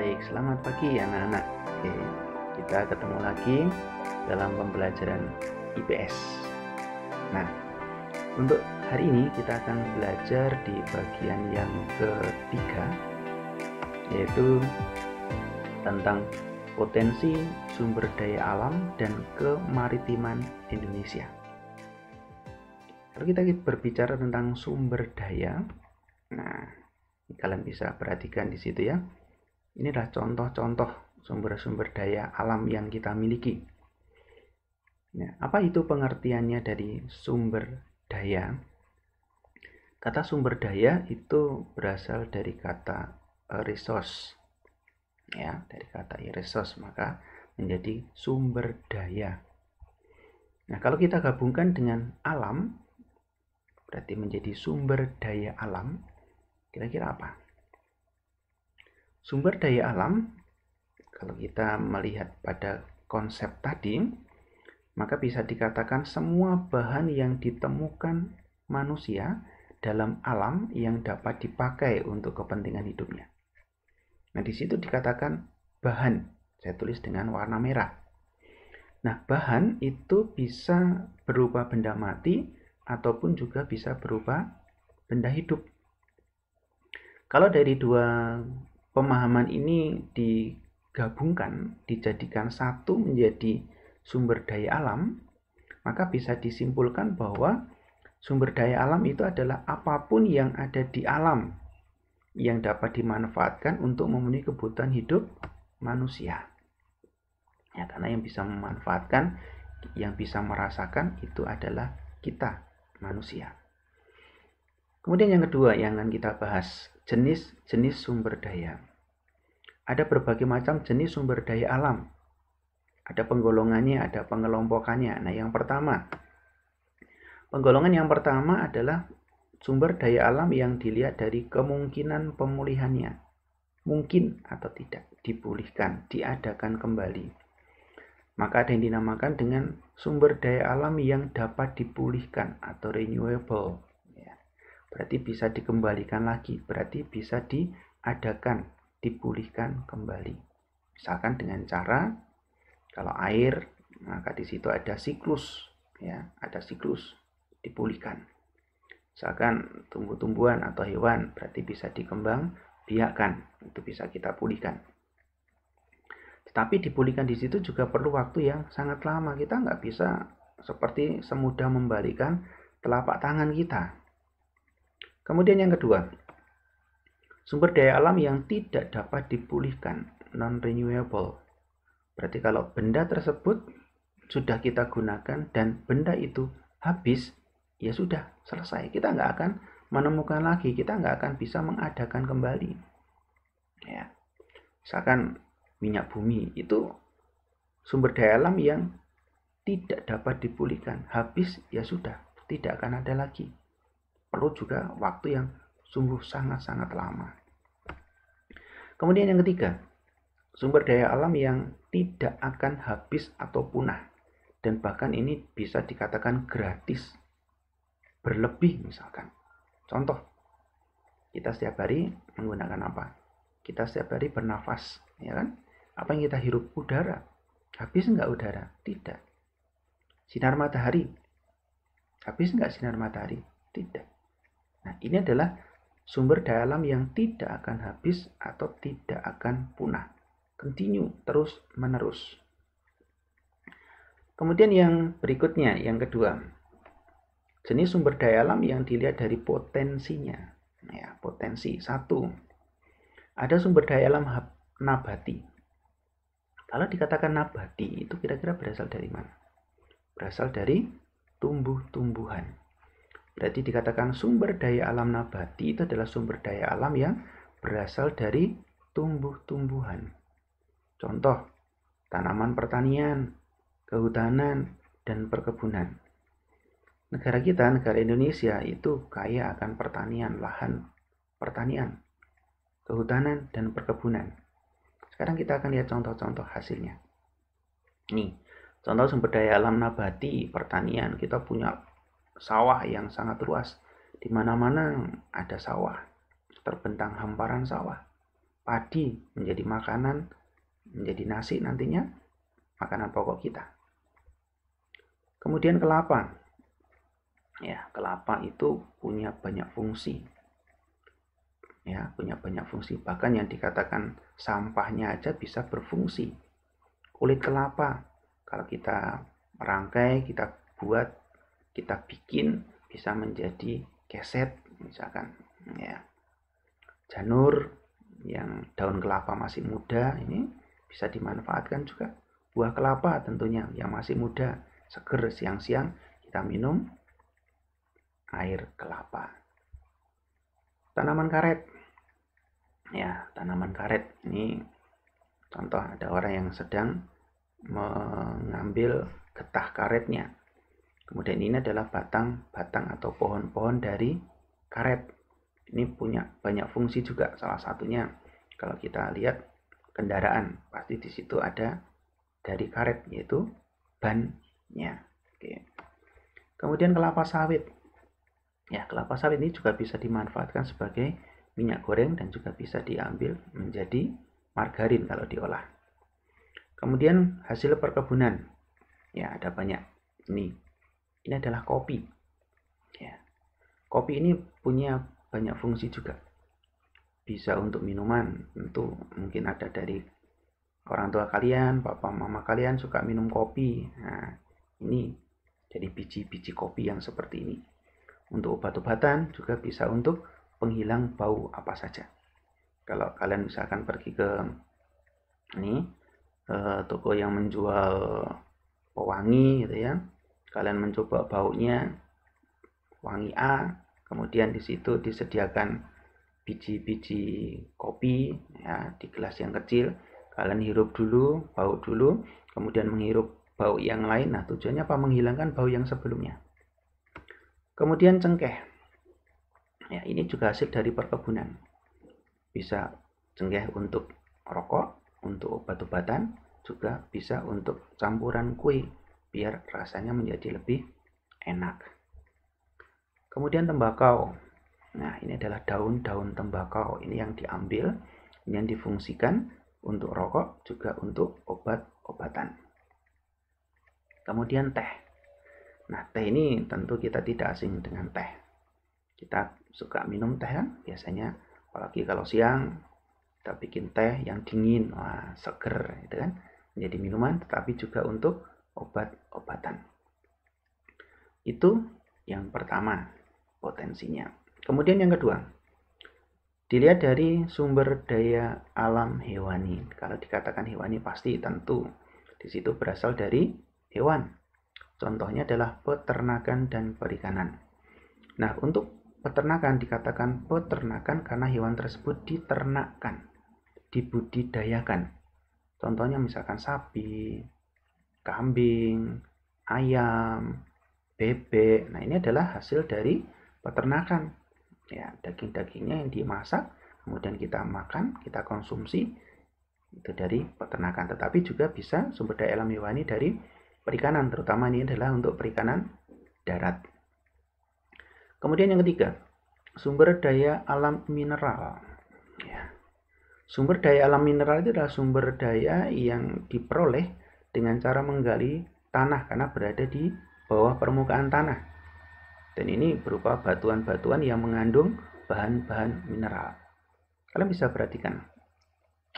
Baik, selamat pagi anak-anak. Oke, kita ketemu lagi dalam pembelajaran IPS. Nah, untuk hari ini kita akan belajar di bagian yang ketiga, yaitu tentang potensi sumber daya alam dan kemaritiman Indonesia. Kalau kita berbicara tentang sumber daya, nah, kalian bisa perhatikan di situ ya. Ini adalah contoh-contoh sumber-sumber daya alam yang kita miliki. Nah, apa itu pengertiannya dari sumber daya? Kata sumber daya itu berasal dari kata resource. Ya, dari kata resource maka menjadi sumber daya. Nah, kalau kita gabungkan dengan alam, berarti menjadi sumber daya alam. Kira-kira apa? Sumber daya alam, kalau kita melihat pada konsep tadi, maka bisa dikatakan semua bahan yang ditemukan manusia dalam alam yang dapat dipakai untuk kepentingan hidupnya. Nah, di situ dikatakan bahan. Saya tulis dengan warna merah. Nah, bahan itu bisa berupa benda mati ataupun juga bisa berupa benda hidup. Kalau dari dua pemahaman ini digabungkan, dijadikan satu menjadi sumber daya alam, maka bisa disimpulkan bahwa sumber daya alam itu adalah apapun yang ada di alam yang dapat dimanfaatkan untuk memenuhi kebutuhan hidup manusia. Ya, karena yang bisa memanfaatkan, yang bisa merasakan itu adalah kita, manusia. Kemudian yang kedua yang akan kita bahas, jenis-jenis sumber daya. Ada berbagai macam jenis sumber daya alam. Ada penggolongannya, ada pengelompokannya. Nah, yang pertama, penggolongan yang pertama adalah sumber daya alam yang dilihat dari kemungkinan pemulihannya. Mungkin atau tidak dipulihkan, diadakan kembali. Maka ada yang dinamakan dengan sumber daya alam yang dapat dipulihkan atau renewable. Berarti bisa dikembalikan lagi, berarti bisa diadakan, dipulihkan kembali. Misalkan dengan cara, kalau air, maka di situ ada siklus, ya, ada siklus dipulihkan. Misalkan tumbuh-tumbuhan atau hewan, berarti bisa dikembang biakan, itu bisa kita pulihkan. Tetapi dipulihkan di situ juga perlu waktu yang sangat lama. Kita nggak bisa seperti semudah membalikan telapak tangan kita. Kemudian yang kedua, sumber daya alam yang tidak dapat dipulihkan, non-renewable. Berarti kalau benda tersebut sudah kita gunakan dan benda itu habis, ya sudah selesai. Kita nggak akan menemukan lagi, kita nggak akan bisa mengadakan kembali. Ya, misalkan minyak bumi itu sumber daya alam yang tidak dapat dipulihkan, habis ya sudah, tidak akan ada lagi. Perlu juga waktu yang sungguh sangat-sangat lama. Kemudian yang ketiga, sumber daya alam yang tidak akan habis atau punah. Dan bahkan ini bisa dikatakan gratis. Berlebih misalkan. Contoh, kita setiap hari menggunakan apa? Kita setiap hari bernafas, ya kan? Apa yang kita hirup? Udara. Habis enggak udara? Tidak. Sinar matahari. Habis enggak sinar matahari? Tidak. Nah, ini adalah sumber daya alam yang tidak akan habis atau tidak akan punah. Continue, terus menerus. Kemudian yang berikutnya, yang kedua, jenis sumber daya alam yang dilihat dari potensinya. Ya, potensi. Satu, ada sumber daya alam nabati. Kalau dikatakan nabati, itu kira-kira berasal dari mana? Berasal dari tumbuh-tumbuhan. Berarti dikatakan sumber daya alam nabati itu adalah sumber daya alam yang berasal dari tumbuh-tumbuhan. Contoh, tanaman pertanian, kehutanan, dan perkebunan. Negara kita, negara Indonesia itu kaya akan pertanian, lahan pertanian, kehutanan, dan perkebunan. Sekarang kita akan lihat contoh-contoh hasilnya. Nih, contoh sumber daya alam nabati, pertanian, kita punya sawah yang sangat luas. Di mana-mana ada sawah, terbentang hamparan sawah. padi menjadi makanan, menjadi nasi nantinya, makanan pokok kita. Kemudian kelapa. Ya, kelapa itu punya banyak fungsi. Ya, punya banyak fungsi. Bahkan yang dikatakan sampahnya aja bisa berfungsi. Kulit kelapa, kalau kita rangkai, kita buat, kita bikin, bisa menjadi keset, misalkan. Ya, janur yang daun kelapa masih muda ini bisa dimanfaatkan juga. Buah kelapa tentunya yang masih muda, seger, siang-siang kita minum air kelapa. Tanaman karet. Ya, tanaman karet ini contoh ada orang yang sedang mengambil getah karetnya. Kemudian ini adalah batang-batang atau pohon-pohon dari karet. Ini punya banyak fungsi juga. Salah satunya kalau kita lihat kendaraan, pasti di situ ada dari karet, yaitu bannya. Oke. Kemudian kelapa sawit. Ya, kelapa sawit ini juga bisa dimanfaatkan sebagai minyak goreng dan juga bisa diambil menjadi margarin kalau diolah. Kemudian hasil perkebunan. Ya, ada banyak. Ini adalah kopi. Ya. Kopi ini punya banyak fungsi juga. Bisa untuk minuman, tentu mungkin ada dari orang tua kalian, papa mama kalian suka minum kopi. Nah, ini jadi biji-biji kopi yang seperti ini. Untuk obat-obatan juga bisa untuk penghilang bau apa saja. Kalau kalian misalkan pergi ke toko yang menjual pewangi gitu ya, kalian mencoba baunya wangi A, kemudian di situ disediakan biji-biji kopi ya di gelas yang kecil, kalian hirup dulu, bau dulu, kemudian menghirup bau yang lain. Nah, tujuannya apa? Menghilangkan bau yang sebelumnya. Kemudian cengkeh. Ya, ini juga hasil dari perkebunan. Bisa cengkeh untuk rokok, untuk obat-obatan, juga bisa untuk campuran kue biar rasanya menjadi lebih enak. Kemudian tembakau. Nah, ini adalah daun-daun tembakau. Ini yang diambil, ini yang difungsikan untuk rokok, juga untuk obat-obatan. Kemudian teh. Nah, teh ini tentu kita tidak asing dengan teh. Kita suka minum teh kan? Biasanya, apalagi kalau siang, kita bikin teh yang dingin, wah, seger, gitu kan? Menjadi minuman, tetapi juga untuk obat-obatan. Itu yang pertama, potensinya. Kemudian yang kedua, dilihat dari sumber daya alam hewani. Kalau dikatakan hewani pasti tentu di situ berasal dari hewan. Contohnya adalah peternakan dan perikanan. Nah, untuk peternakan dikatakan peternakan karena hewan tersebut diternakkan, dibudidayakan. Contohnya misalkan sapi, kambing, ayam, bebek. Nah, ini adalah hasil dari peternakan. Ya, daging-dagingnya yang dimasak, kemudian kita makan, kita konsumsi, itu dari peternakan. Tetapi juga bisa sumber daya alam hewani dari perikanan, terutama ini adalah untuk perikanan darat. Kemudian yang ketiga, sumber daya alam mineral. Ya. Sumber daya alam mineral itu adalah sumber daya yang diperoleh dengan cara menggali tanah karena berada di bawah permukaan tanah. Dan ini berupa batuan-batuan yang mengandung bahan-bahan mineral. Kalian bisa perhatikan.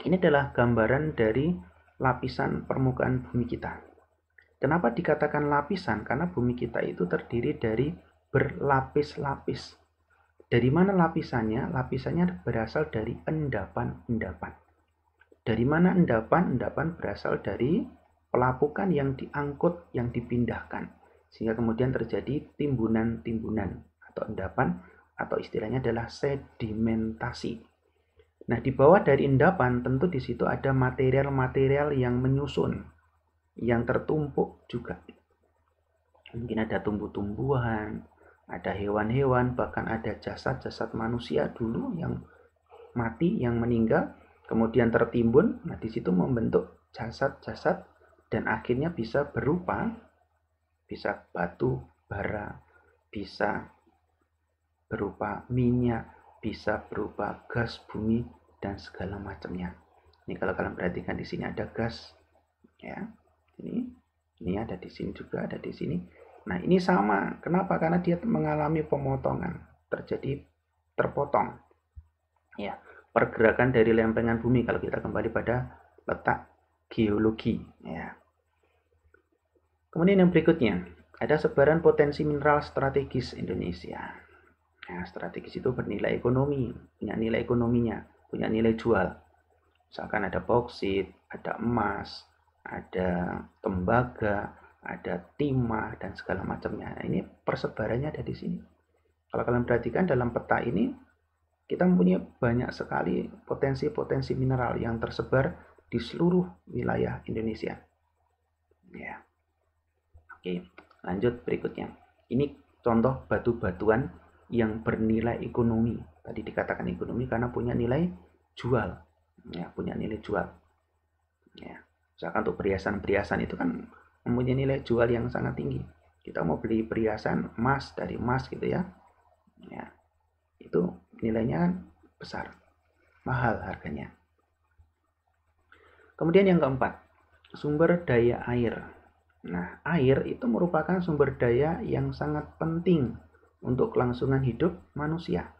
Ini adalah gambaran dari lapisan permukaan bumi kita. Kenapa dikatakan lapisan? Karena bumi kita itu terdiri dari berlapis-lapis. Dari mana lapisannya? Lapisannya berasal dari endapan-endapan. Dari mana endapan? Endapan berasal dari pelapukan yang diangkut, yang dipindahkan. Sehingga kemudian terjadi timbunan-timbunan atau endapan, atau istilahnya adalah sedimentasi. Nah, di bawah dari endapan tentu di situ ada material-material yang menyusun, yang tertumpuk juga. Mungkin ada tumbuh-tumbuhan, ada hewan-hewan, bahkan ada jasad-jasad manusia dulu yang mati, yang meninggal, kemudian tertimbun. Nah, di situ membentuk jasad-jasad dan akhirnya bisa berupa, bisa batu bara, bisa berupa minyak, bisa berupa gas bumi, dan segala macamnya. Ini kalau kalian perhatikan di sini ada gas, ya. Ini ada di sini juga, ada di sini. Nah, ini sama. Kenapa? Karena dia mengalami pemotongan, terjadi terpotong. Ya, pergerakan dari lempengan bumi kalau kita kembali pada letak geologi, ya. Kemudian yang berikutnya, ada sebaran potensi mineral strategis Indonesia. Nah, strategis itu bernilai ekonomi, punya nilai ekonominya, punya nilai jual. Misalkan ada bauksit, ada emas, ada tembaga, ada timah, dan segala macamnya. Nah, ini persebarannya ada di sini. Kalau kalian perhatikan dalam peta ini, kita mempunyai banyak sekali potensi-potensi mineral yang tersebar di seluruh wilayah Indonesia. Ya. Oke, lanjut berikutnya. Ini contoh batu-batuan yang bernilai ekonomi. Tadi dikatakan ekonomi karena punya nilai jual. Ya, punya nilai jual. Ya, misalkan untuk perhiasan-perhiasan itu kan mempunyai nilai jual yang sangat tinggi. Kita mau beli perhiasan emas dari emas gitu ya. Ya, itu nilainya kan besar. Mahal harganya. Kemudian yang keempat, sumber daya air. Nah, air itu merupakan sumber daya yang sangat penting untuk kelangsungan hidup manusia,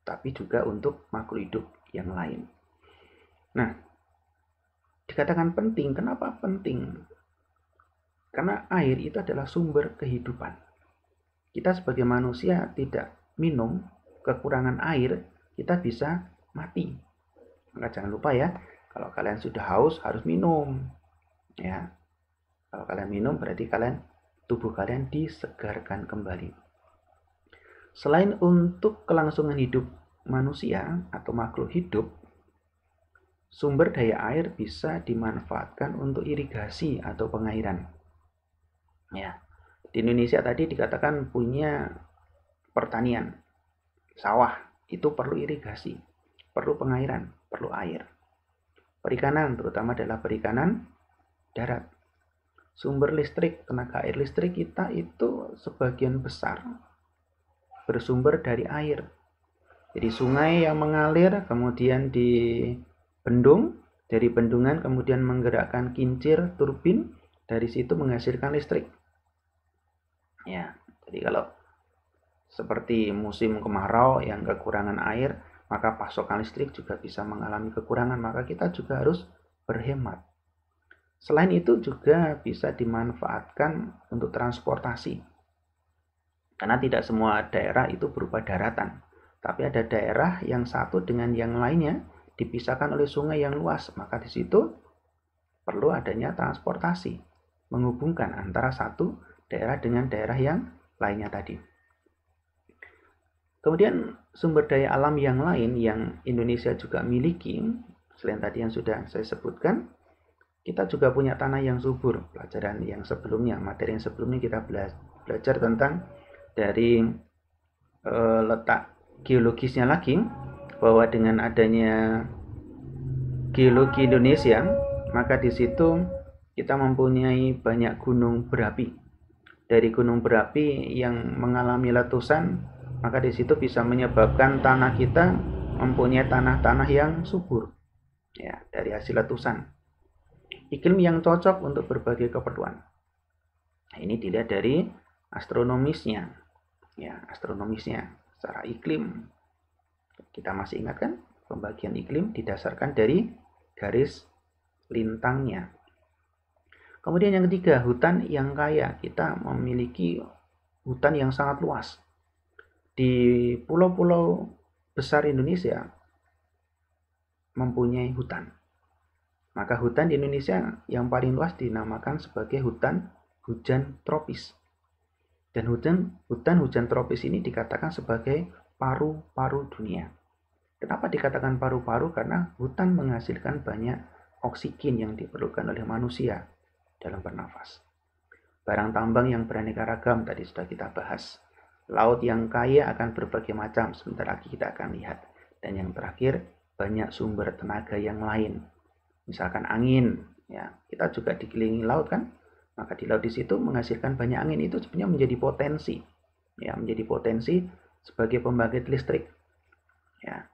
tapi juga untuk makhluk hidup yang lain. Nah, dikatakan penting, kenapa penting? Karena air itu adalah sumber kehidupan. Kita sebagai manusia tidak minum, kekurangan air, kita bisa mati. Maka jangan lupa ya, kalau kalian sudah haus harus minum. Ya. Kalau kalian minum berarti tubuh kalian disegarkan kembali. Selain untuk kelangsungan hidup manusia atau makhluk hidup, sumber daya air bisa dimanfaatkan untuk irigasi atau pengairan. Ya, di Indonesia tadi dikatakan punya pertanian, sawah, itu perlu irigasi, perlu pengairan, perlu air. Perikanan, terutama adalah perikanan darat. Sumber listrik, tenaga air listrik kita itu sebagian besar bersumber dari air. Jadi sungai yang mengalir, kemudian dibendung, dari bendungan kemudian menggerakkan kincir, turbin, dari situ menghasilkan listrik. Ya, jadi kalau seperti musim kemarau yang kekurangan air, maka pasokan listrik juga bisa mengalami kekurangan, maka kita juga harus berhemat. Selain itu juga bisa dimanfaatkan untuk transportasi. Karena tidak semua daerah itu berupa daratan. Tapi ada daerah yang satu dengan yang lainnya dipisahkan oleh sungai yang luas. Maka di situ perlu adanya transportasi. Menghubungkan antara satu daerah dengan daerah yang lainnya tadi. Kemudian sumber daya alam yang lain yang Indonesia juga miliki, selain tadi yang sudah saya sebutkan, kita juga punya tanah yang subur. Pelajaran yang sebelumnya, materi yang sebelumnya kita belajar tentang dari letak geologisnya lagi, bahwa dengan adanya geologi Indonesia, maka di situ kita mempunyai banyak gunung berapi. Dari gunung berapi yang mengalami letusan, maka di situ bisa menyebabkan tanah kita mempunyai tanah-tanah yang subur, ya, dari hasil letusan. Iklim yang cocok untuk berbagai keperluan. Nah, ini dilihat dari astronomisnya. Ya, astronomisnya secara iklim. Kita masih ingat kan? Pembagian iklim didasarkan dari garis lintangnya. Kemudian yang ketiga, hutan yang kaya. Kita memiliki hutan yang sangat luas. Di pulau-pulau besar Indonesia mempunyai hutan. Maka hutan di Indonesia yang paling luas dinamakan sebagai hutan hujan tropis. Dan hutan hujan tropis ini dikatakan sebagai paru-paru dunia. Kenapa dikatakan paru-paru? Karena hutan menghasilkan banyak oksigen yang diperlukan oleh manusia dalam bernafas. Barang tambang yang beraneka ragam tadi sudah kita bahas. Laut yang kaya akan berbagai macam, sebentar lagi kita akan lihat. Dan yang terakhir, banyak sumber tenaga yang lain. Misalkan angin, ya, kita juga dikelilingi laut kan, maka di laut di situ menghasilkan banyak angin, itu sebenarnya menjadi potensi, ya, menjadi potensi sebagai pembangkit listrik, ya.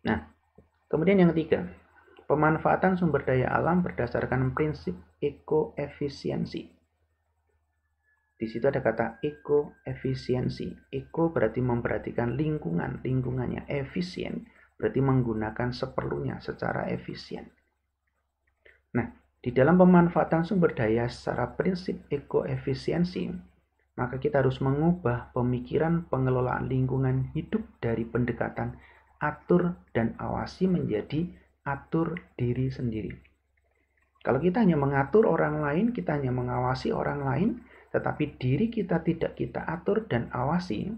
Nah, kemudian yang ketiga, pemanfaatan sumber daya alam berdasarkan prinsip ekoefisiensi. Di situ ada kata ekoefisiensi. Eko berarti memperhatikan lingkungan, lingkungannya. Efisien berarti menggunakan seperlunya secara efisien. Nah, di dalam pemanfaatan sumber daya secara prinsip ekoefisiensi, maka kita harus mengubah pemikiran pengelolaan lingkungan hidup dari pendekatan atur dan awasi menjadi atur diri sendiri. Kalau kita hanya mengatur orang lain, kita hanya mengawasi orang lain, tetapi diri kita tidak kita atur dan awasi,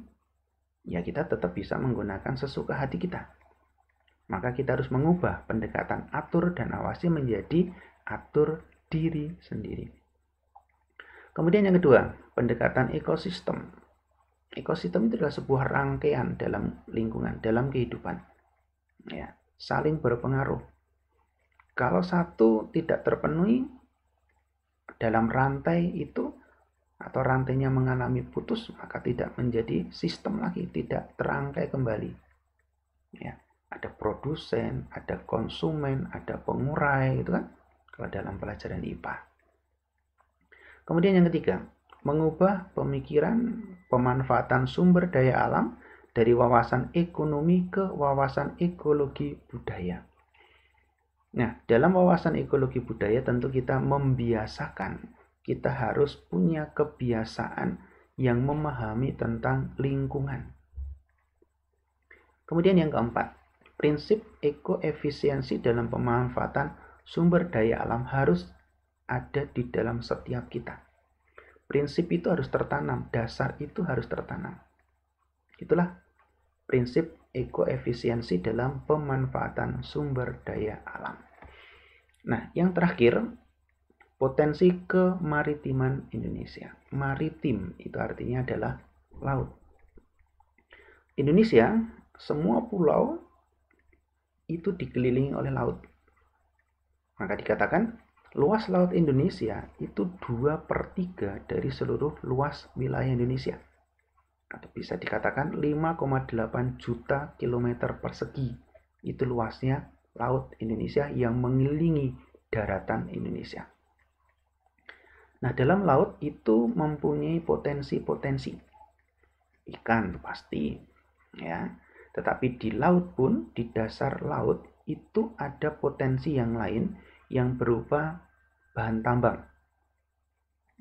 ya kita tetap bisa menggunakan sesuka hati kita. Maka kita harus mengubah pendekatan atur dan awasi menjadi atur diri sendiri. Kemudian yang kedua, pendekatan ekosistem. Ekosistem itu adalah sebuah rangkaian dalam lingkungan, dalam kehidupan. Ya, saling berpengaruh. Kalau satu tidak terpenuhi dalam rantai itu, atau rantainya mengalami putus, maka tidak menjadi sistem lagi, tidak terangkai kembali. Ya, ada produsen, ada konsumen, ada pengurai, itu kan kalau dalam pelajaran IPA. Kemudian yang ketiga, mengubah pemikiran pemanfaatan sumber daya alam dari wawasan ekonomi ke wawasan ekologi budaya. Nah, dalam wawasan ekologi budaya tentu kita membiasakan, kita harus punya kebiasaan yang memahami tentang lingkungan. Kemudian yang keempat, prinsip ekoefisiensi dalam pemanfaatan sumber daya alam harus ada di dalam setiap kita. Prinsip itu harus tertanam, dasar itu harus tertanam. Itulah prinsip ekoefisiensi dalam pemanfaatan sumber daya alam. Nah, yang terakhir, potensi kemaritiman Indonesia. Maritim itu artinya adalah laut. Indonesia, semua pulau itu dikelilingi oleh laut. Maka dikatakan luas laut Indonesia itu 2/3 dari seluruh luas wilayah Indonesia. Atau bisa dikatakan 5,8 juta kilometer persegi. Itu luasnya laut Indonesia yang mengelilingi daratan Indonesia. Nah, dalam laut itu mempunyai potensi-potensi. Ikan pasti, ya. Tetapi di laut pun, di dasar laut itu ada potensi yang lain yang berupa bahan tambang.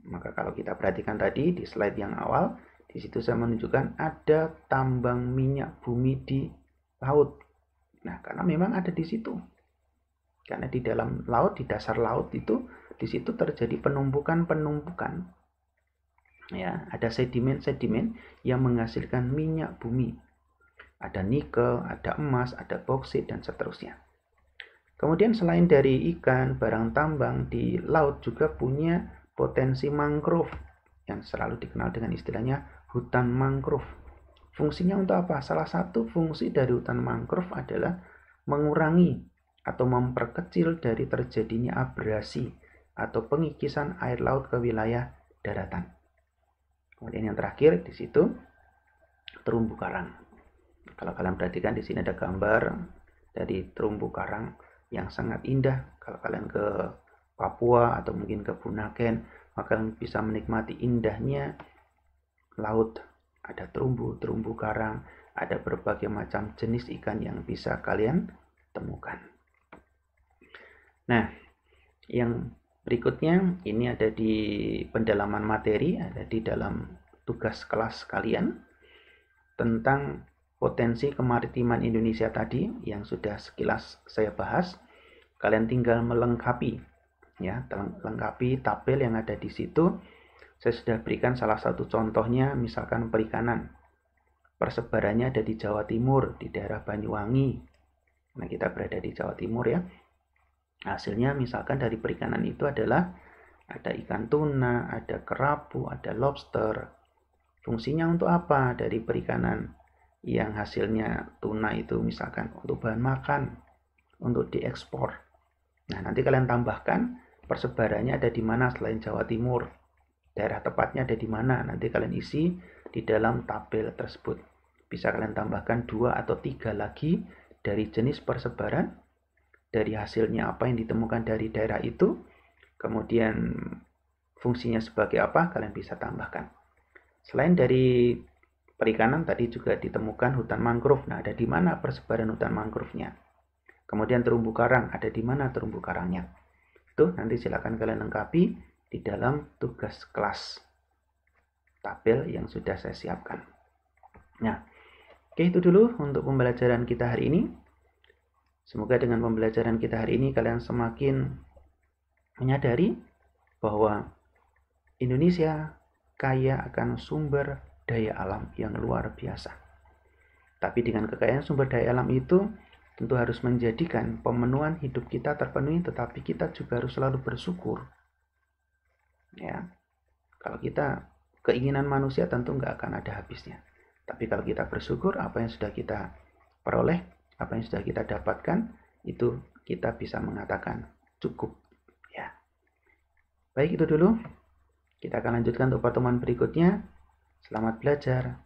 Maka kalau kita perhatikan tadi di slide yang awal, di situ saya menunjukkan ada tambang minyak bumi di laut. Nah, karena memang ada di situ. Karena di dalam laut, di dasar laut itu, di situ terjadi penumpukan-penumpukan. Ya, ada sedimen-sedimen yang menghasilkan minyak bumi. Ada nikel, ada emas, ada boksit, dan seterusnya. Kemudian selain dari ikan, barang tambang di laut juga punya potensi mangrove yang selalu dikenal dengan istilahnya hutan mangrove. Fungsinya untuk apa? Salah satu fungsi dari hutan mangrove adalah mengurangi atau memperkecil dari terjadinya abrasi atau pengikisan air laut ke wilayah daratan. Kemudian yang terakhir di situ terumbu karang. Kalau kalian perhatikan di sini ada gambar dari terumbu karang yang sangat indah. Kalau kalian ke Papua atau mungkin ke Bunaken, maka kalian bisa menikmati indahnya laut. Ada terumbu karang, ada berbagai macam jenis ikan yang bisa kalian temukan. Nah, yang berikutnya ini ada di pendalaman materi, ada di dalam tugas kelas kalian tentang potensi kemaritiman Indonesia tadi yang sudah sekilas saya bahas. Kalian tinggal melengkapi, ya, lengkapi tabel yang ada di situ. Saya sudah berikan salah satu contohnya, misalkan perikanan. Persebarannya ada di Jawa Timur, di daerah Banyuwangi. Nah, kita berada di Jawa Timur ya. Hasilnya misalkan dari perikanan itu adalah ada ikan tuna, ada kerapu, ada lobster. Fungsinya untuk apa dari perikanan yang hasilnya tuna itu misalkan untuk bahan makan, untuk diekspor. Nah, nanti kalian tambahkan persebarannya ada di mana selain Jawa Timur. Daerah tepatnya ada di mana, nanti kalian isi di dalam tabel tersebut. Bisa kalian tambahkan 2 atau 3 lagi dari jenis persebaran, dari hasilnya apa yang ditemukan dari daerah itu, kemudian fungsinya sebagai apa, kalian bisa tambahkan. Selain dari perikanan, tadi juga ditemukan hutan mangrove. Nah, ada di mana persebaran hutan mangrove-nya? Kemudian terumbu karang, ada di mana terumbu karangnya? Itu nanti silakan kalian lengkapi di dalam tugas kelas tabel yang sudah saya siapkan. Nah, oke, itu dulu untuk pembelajaran kita hari ini. Semoga dengan pembelajaran kita hari ini kalian semakin menyadari bahwa Indonesia kaya akan sumber daya alam yang luar biasa. Tapi dengan kekayaan sumber daya alam itu tentu harus menjadikan pemenuhan hidup kita terpenuhi, tetapi kita juga harus selalu bersyukur. Ya, kalau kita keinginan manusia tentu nggak akan ada habisnya. Tapi kalau kita bersyukur apa yang sudah kita peroleh, apa yang sudah kita dapatkan, itu kita bisa mengatakan cukup. Ya, baik, itu dulu. Kita akan lanjutkan untuk pertemuan berikutnya. Selamat belajar.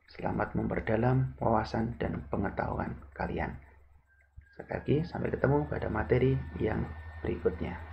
Selamat memperdalam wawasan dan pengetahuan kalian. Sekali lagi, sampai ketemu pada materi yang berikutnya.